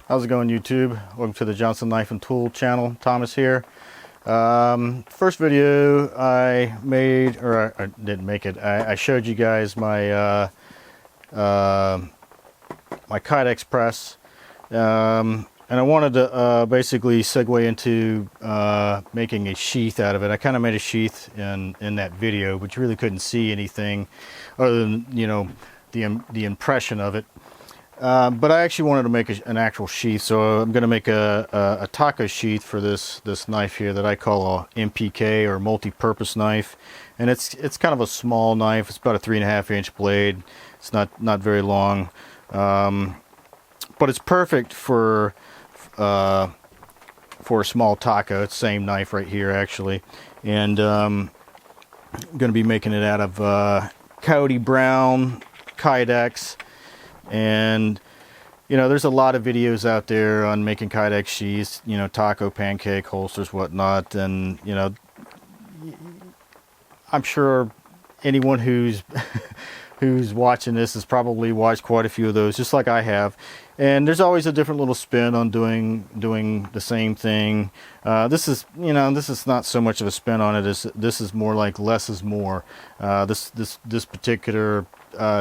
How's it going, YouTube? Welcome to the Johnson Knife and Tool channel. Thomas here. First video I made, or I didn't make it, I showed you guys my my Kydex press, and I wanted to basically segue into making a sheath out of it. I kind of made a sheath in that video, but you really couldn't see anything other than, you know, the impression of it. But I actually wanted to make an actual sheath, so I'm going to make a taco sheath for this knife here that I call a MPK, or multi-purpose knife. And it's kind of a small knife. It's about a 3.5 inch blade. It's not very long, but it's perfect for a small taco. It's the same knife right here, actually. And I'm going to be making it out of Cody Brown Kydex. And you know, there's a lot of videos out there on making Kydex sheaths, you know, taco, pancake, holsters, whatnot. And you know, I'm sure anyone who's who's watching this has probably watched quite a few of those, just like I have. And there's always a different little spin on doing the same thing. This is, you know, this is not so much of a spin on it. This is more like less is more. This particular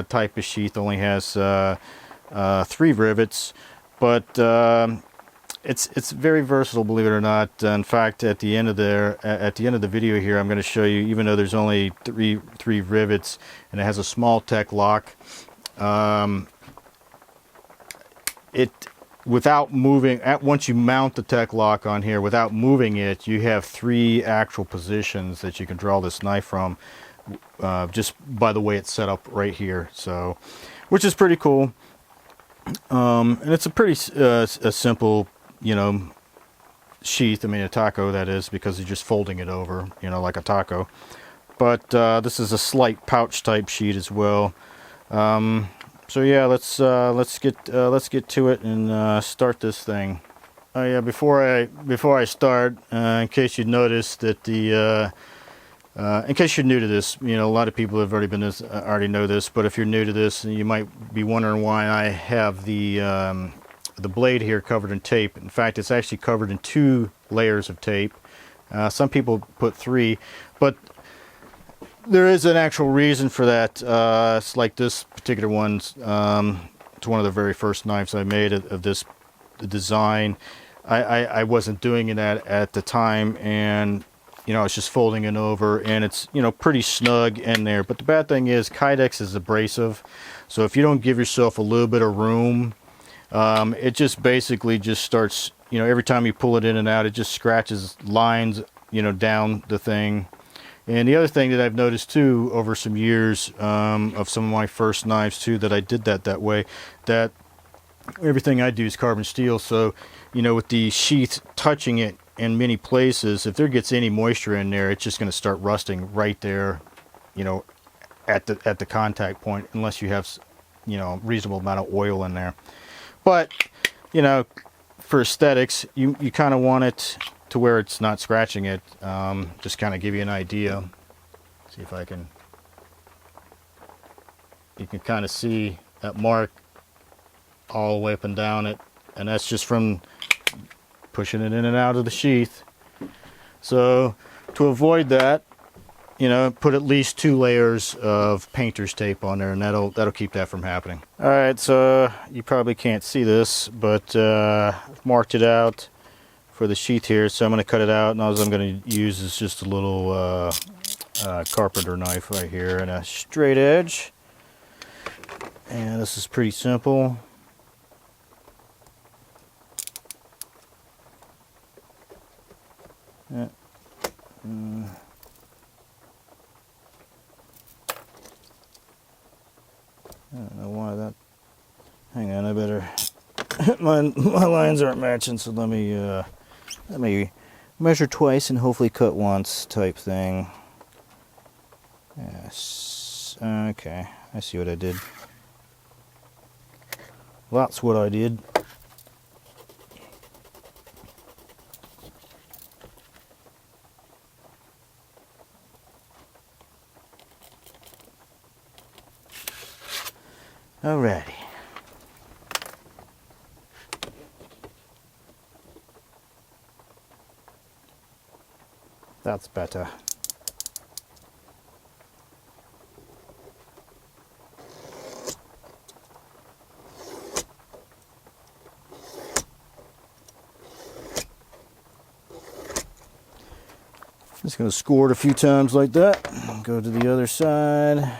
type of sheath only has 3 rivets, but it's very versatile, believe it or not. In fact, at the end of the video here, I'm going to show you, even though there's only three rivets and it has a small tech lock, without moving, once you mount the tech lock on here, without moving it, you have 3 actual positions that you can draw this knife from, just by the way it's set up right here. So, which is pretty cool. And it's a pretty a simple, you know, sheath. I mean, a taco, that is, because you're just folding it over, you know, like a taco. But this is a slight pouch type sheet as well. So yeah, let's get to it and start this thing. Oh yeah, before I start, in case you noticed that in case you're new to this, you know, a lot of people have already know this, but if you're new to this, you might be wondering why I have the blade here covered in tape. In fact, it's actually covered in 2 layers of tape. Some people put 3, but there is an actual reason for that. It's like this particular one's. It's one of the very first knives I made of this design. I wasn't doing that at the time, and you know, it's just folding it over, and it's, you know, pretty snug in there. But the bad thing is Kydex is abrasive, so if you don't give yourself a little bit of room, it just basically just starts, you know, every time you pull it in and out, it just scratches lines, you know, down the thing. And the other thing that I've noticed too over some years of some of my first knives too, that I did that way, that everything I do is carbon steel. So, you know, with the sheath touching it in many places, if there gets any moisture in there, it's just going to start rusting right there, you know, at the contact point, unless you have, you know, reasonable amount of oil in there. But, you know, for aesthetics, you kind of want it to where it's not scratching it. Just kind of give you an idea. See if I can, you can kind of see that mark all the way up and down it, and that's just from pushing it in and out of the sheath. So to avoid that, you know, put at least 2 layers of painter's tape on there, and that'll keep that from happening. All right, so you probably can't see this, but I've marked it out for the sheath here, so I'm going to cut it out, and all I'm going to use is just a little carpenter knife right here and a straight edge. And this is pretty simple. Yeah. I don't know why that. Hang on, I better. my lines aren't matching, so let me measure twice and hopefully cut once type thing. Yes. Okay, I see what I did. That's what I did. Alrighty. That's better. Just going to score it a few times like that. Go to the other side.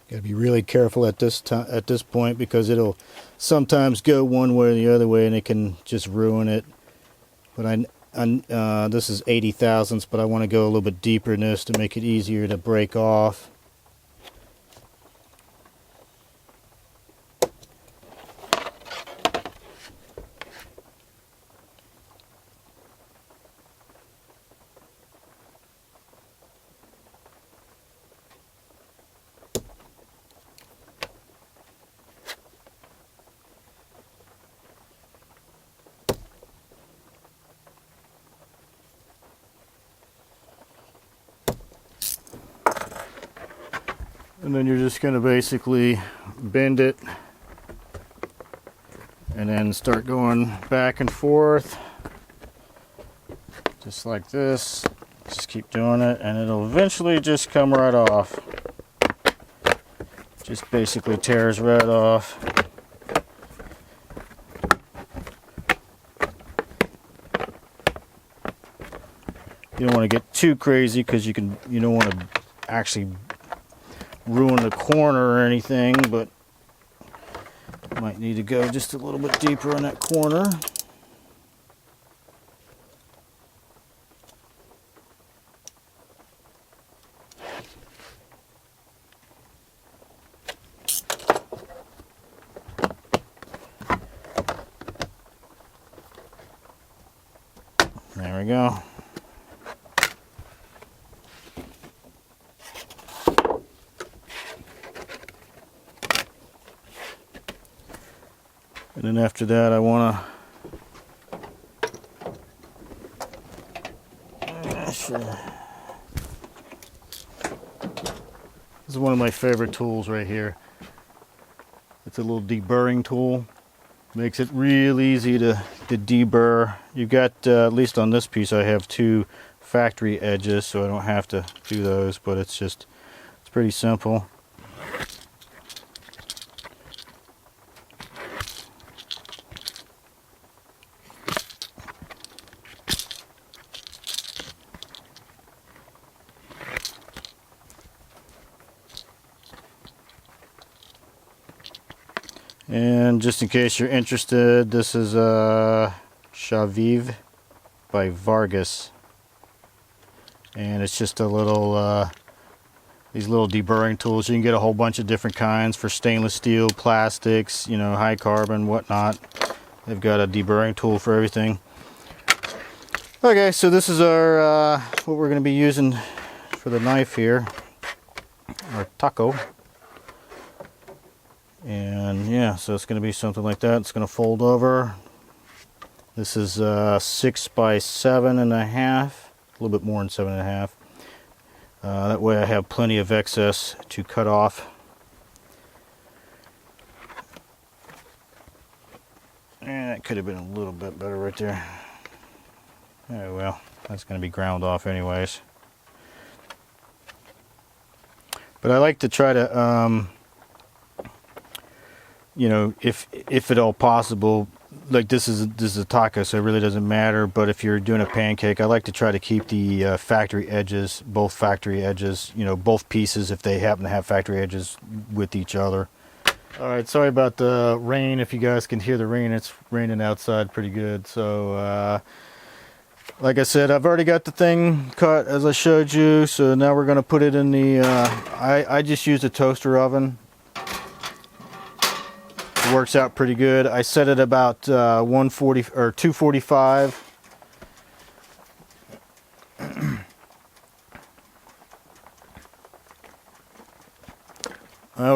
Got to be really careful at this point, because it'll sometimes go one way or the other way, and it can just ruin it. But this is 80 thousandths, but I want to go a little bit deeper in this to make it easier to break off. And then you're just going to basically bend it and then start going back and forth just like this. Just keep doing it and it'll eventually just come right off. Just basically tears right off. You don't want to get too crazy, because you don't want to actually ruin the corner or anything, but might need to go just a little bit deeper on that corner. There we go. And then after that, I want to... This is one of my favorite tools right here. It's a little deburring tool. Makes it real easy to deburr. You've got, at least on this piece, I have 2 factory edges, so I don't have to do those, but it's pretty simple. And just in case you're interested, this is Sheath by Vargas, and it's just a little these little deburring tools. You can get a whole bunch of different kinds for stainless steel, plastics, high carbon, whatnot. They've got a deburring tool for everything. Okay, so this is our what we're going to be using for the knife here, our taco. And yeah, so it's going to be something like that. It's going to fold over. This is 6 by 7.5, a little bit more than 7.5. That way I have plenty of excess to cut off. And that could have been a little bit better right there. Oh well, that's going to be ground off anyways. But I like to try to if at all possible, like this is a taco, so it really doesn't matter. But if you're doing a pancake, I like to try to keep the factory edges, both factory edges, both pieces, if they happen to have factory edges, with each other. All right, sorry about the rain. If you guys can hear the rain, it's raining outside pretty good. So like I said, I've already got the thing cut as I showed you. So now we're going to put it in the I just used a toaster oven. Works out pretty good. I set it about 140 or 245.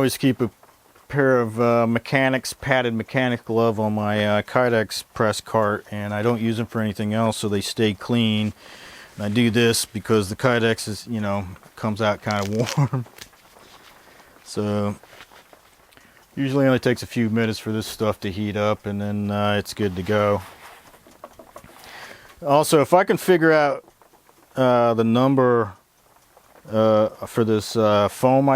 always keep a pair of padded mechanics glove on my Kydex press cart, and I don't use them for anything else, so they stay clean. And I do this because the Kydex is, you know, comes out kind of warm. So usually only takes a few minutes for this stuff to heat up, and then it's good to go. Also, if I can figure out the number for this foam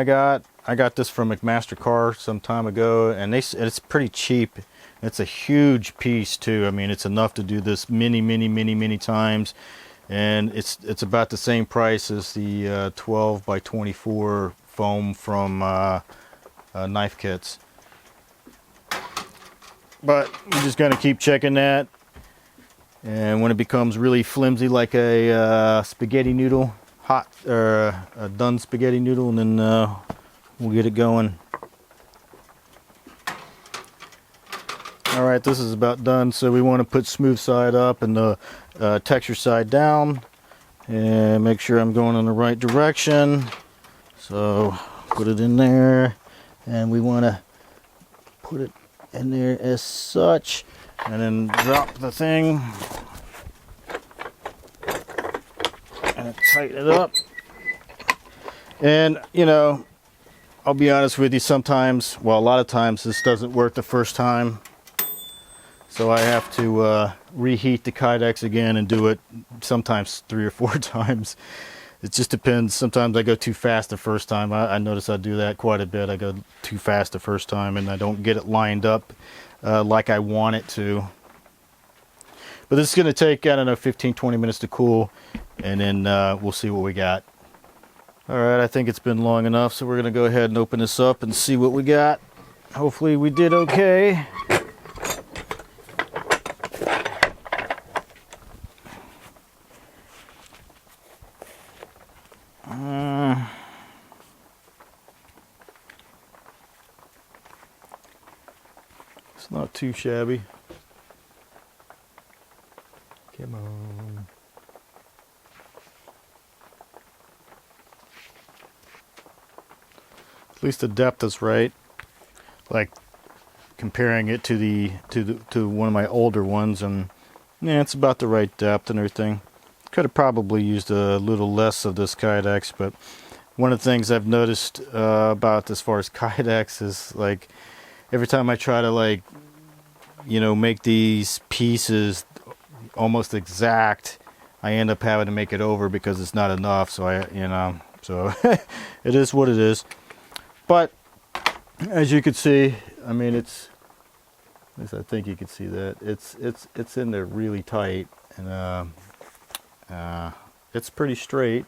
I got this from McMaster-Carr some time ago, and it's pretty cheap. It's a huge piece too. I mean, it's enough to do this many times, and it's about the same price as the 12 by 24 foam from knife kits. But we're just gonna keep checking that, and when it becomes really flimsy like a spaghetti noodle, a done spaghetti noodle, and then we'll get it going. All right, this is about done, so we want to put smooth side up and the texture side down, and make sure I'm going in the right direction. So put it in there, and we want to put it in there as such, and then drop the thing and tighten it up. And you know, I'll be honest with you, sometimes, well, a lot of times this doesn't work the first time, so I have to reheat the Kydex again and do it sometimes 3 or 4 times. It just depends. Sometimes I go too fast the first time. I notice I do that quite a bit. I go too fast the first time, and I don't get it lined up like I want it to. But this is going to take, I don't know, 15-20 minutes to cool, and then we'll see what we got. All right, I think it's been long enough, so we're going to go ahead and open this up and see what we got. Hopefully we did okay. It's not too shabby. Come on. At least the depth is right. Like comparing it to one of my older ones, and yeah, it's about the right depth and everything. Could have probably used a little less of this Kydex, but one of the things I've noticed about as far as Kydex is, like, every time I try to, like, you know, make these pieces almost exact, I end up having to make it over because it's not enough. So so it is what it is. But as you can see, I mean, at least I think you can see that it's in there really tight, and it's pretty straight.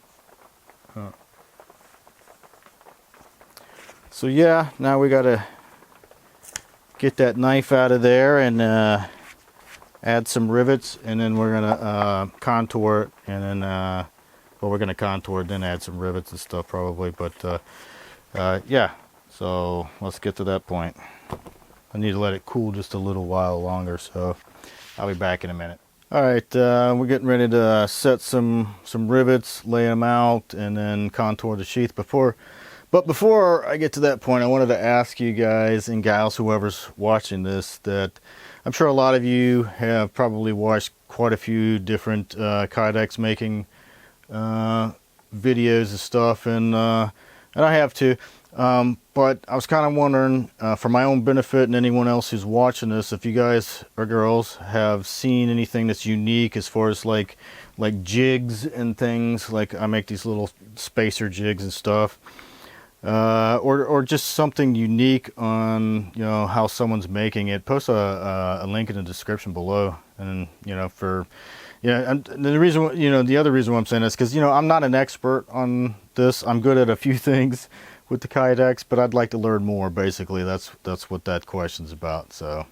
So yeah, now we gotta get that knife out of there and add some rivets, and then we're gonna contour it, and then well, we're gonna contour it, then add some rivets and stuff probably. But yeah, so let's get to that point. I need to let it cool just a little while longer, so I'll be back in a minute. All right, we're getting ready to set some rivets, lay them out, and then contour the sheath. But before I get to that point, I wanted to ask you guys and gals, whoever's watching this, that I'm sure a lot of you have probably watched quite a few different Kydex making videos and stuff, and I have too. But I was kind of wondering, for my own benefit and anyone else who's watching this, if you guys or girls have seen anything that's unique as far as like jigs and things. Like, I make these little spacer jigs and stuff. Or just something unique on, you know, how someone's making it. Post a link in the description below, and you know, and the reason, you know, the other reason why I'm saying this, because, you know, I'm not an expert on this. I'm good at a few things with the Kydex, but I'd like to learn more. Basically, that's what that question's about. So